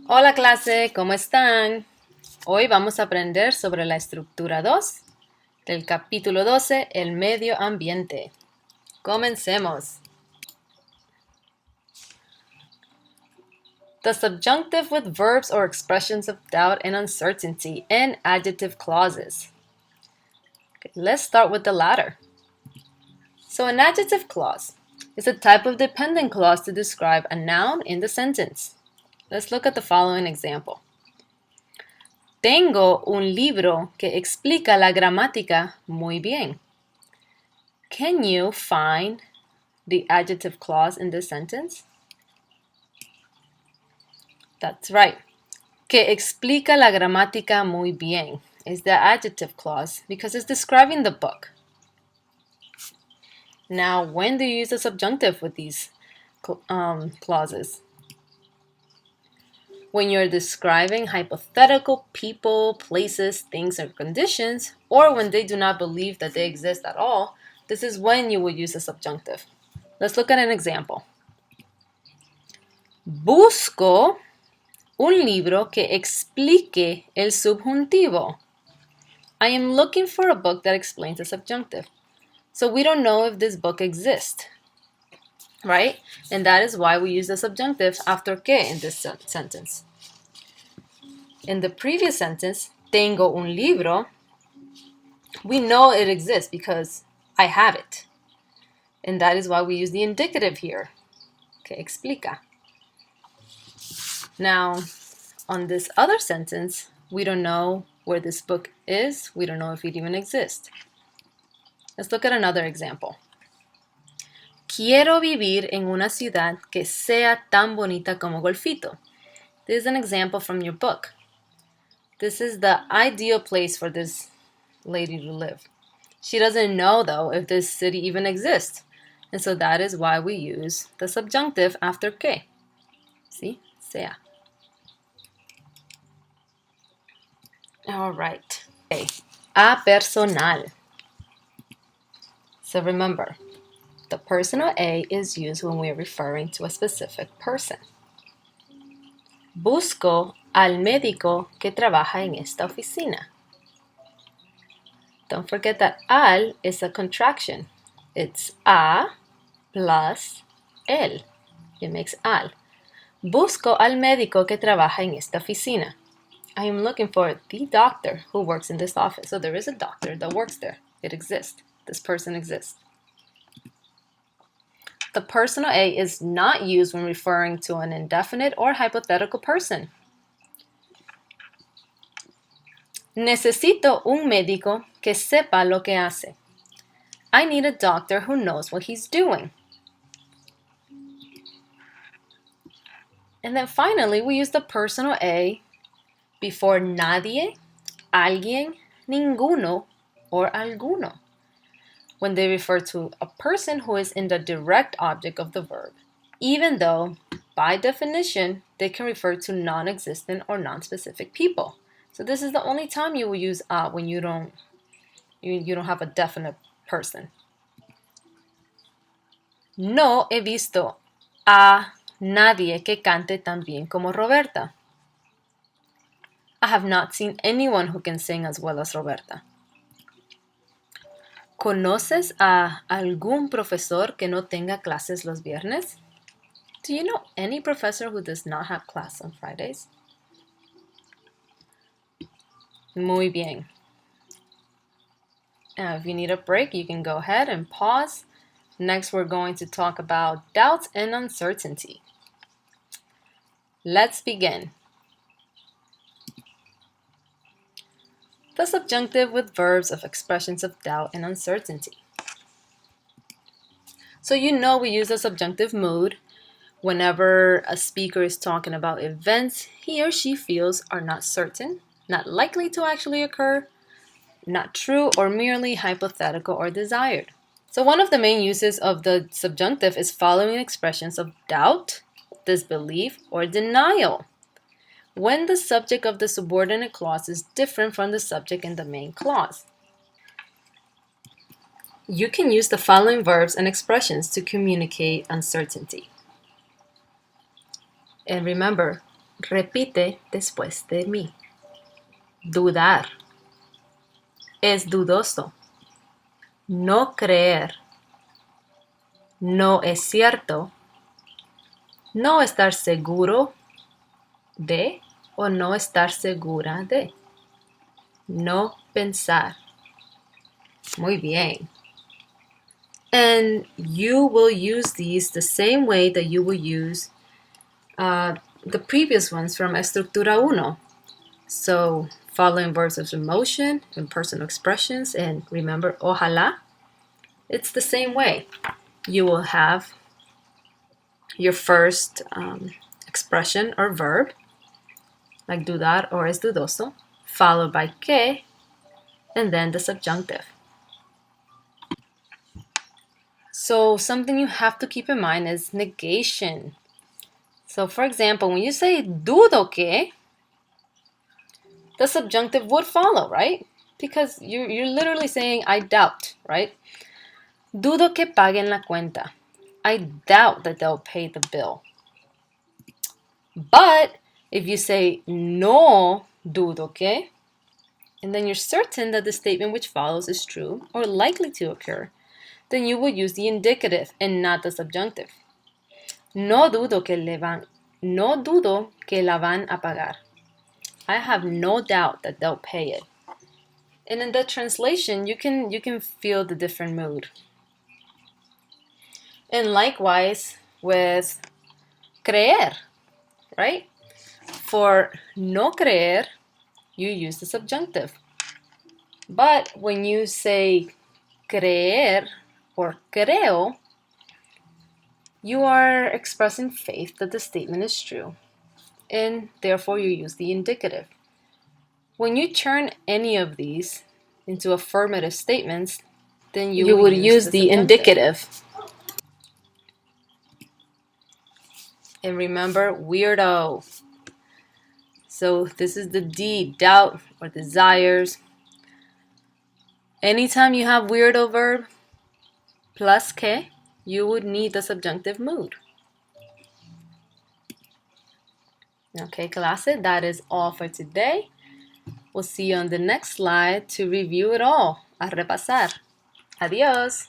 Hola clase, ¿cómo están? Hoy vamos a aprender sobre la estructura 2 del capítulo 12, el medio ambiente. Comencemos. The subjunctive with verbs or expressions of doubt and uncertainty and adjective clauses. Okay, let's start with the latter. So an adjective clause is a type of dependent clause to describe a noun in the sentence. Let's look at the following example. Tengo un libro que explica la gramática muy bien. Can you find the adjective clause in this sentence? That's right. Que explica la gramática muy bien is the adjective clause because it's describing the book. Now, when do you use the subjunctive with these clauses? When you're describing hypothetical people, places, things, or conditions, or when they do not believe that they exist at all, this is when you will use the subjunctive. Let's look at an example. Busco un libro que explique el subjuntivo. I am looking for a book that explains the subjunctive. So we don't know if this book exists, right? And that is why we use the subjunctive after que in this sentence. In the previous sentence, tengo un libro, we know it exists because I have it. And that is why we use the indicative here. Que explica. Now, on this other sentence, we don't know where this book is. We don't know if it even exists. Let's look at another example. Quiero vivir en una ciudad que sea tan bonita como Golfito. This is an example from your book. This is the ideal place for this lady to live. She doesn't know, though, if this city even exists. And so that is why we use the subjunctive after que. See? Sea. All right. Okay. A personal. So remember, the personal A is used when we're referring to a specific person. Busco al médico que trabaja en esta oficina. Don't forget that al is a contraction. It's a plus el. It makes al. Busco al médico que trabaja en esta oficina. I am looking for the doctor who works in this office. So there is a doctor that works there. It exists. This person exists. The personal A is not used when referring to an indefinite or hypothetical person. Necesito un médico que sepa lo que hace. I need a doctor who knows what he's doing. And then finally, we use the personal A before nadie, alguien, ninguno, or alguno, when they refer to a person who is in the direct object of the verb, even though, by definition, they can refer to non-existent or non-specific people. So this is the only time you will use a when you don't have a definite person. No he visto a nadie que cante tan bien como Roberta. I have not seen anyone who can sing as well as Roberta. ¿Conoces a algún profesor que no tenga clases los viernes? Do you know any professor who does not have class on Fridays? Muy bien. Now, if you need a break, you can go ahead and pause. Next, we're going to talk about doubts and uncertainty. Let's begin. The subjunctive with verbs of expressions of doubt and uncertainty. So you know we use the subjunctive mood whenever a speaker is talking about events he or she feels are not certain, not likely to actually occur, not true, or merely hypothetical or desired. So one of the main uses of the subjunctive is following expressions of doubt, disbelief, or denial, when the subject of the subordinate clause is different from the subject in the main clause. You can use the following verbs and expressions to communicate uncertainty. And remember, repite después de mí. Dudar. Es dudoso. No creer. No es cierto. No estar seguro de o no estar segura de. No pensar. Muy bien. And you will use these the same way that you will use the previous ones from Estructura 1. So, following verbs of emotion and personal expressions, and remember, ojalá, it's the same way. You will have your first expression or verb, like dudar or es dudoso, followed by que, and then the subjunctive. So something you have to keep in mind is negation. So for example, when you say dudo que, the subjunctive would follow, right? Because you're literally saying I doubt, right? Dudo que paguen la cuenta. I doubt that they'll pay the bill. But if you say no dudo que, and then you're certain that the statement which follows is true or likely to occur, then you would use the indicative and not the subjunctive. No dudo que la van a pagar. I have no doubt that they'll pay it. And in the translation, you can feel the different mood. And likewise with creer, right? For no creer, you use the subjunctive. But when you say creer or creo, you are expressing faith that the statement is true, and therefore you use the indicative. When you turn any of these into affirmative statements, then you would use the indicative. And remember, weirdo. So this is the D, doubt or desires. Anytime you have weirdo verb plus que, you would need the subjunctive mood. Okay, clase, that is all for today. We'll see you on the next slide to review it all. A repasar. Adiós.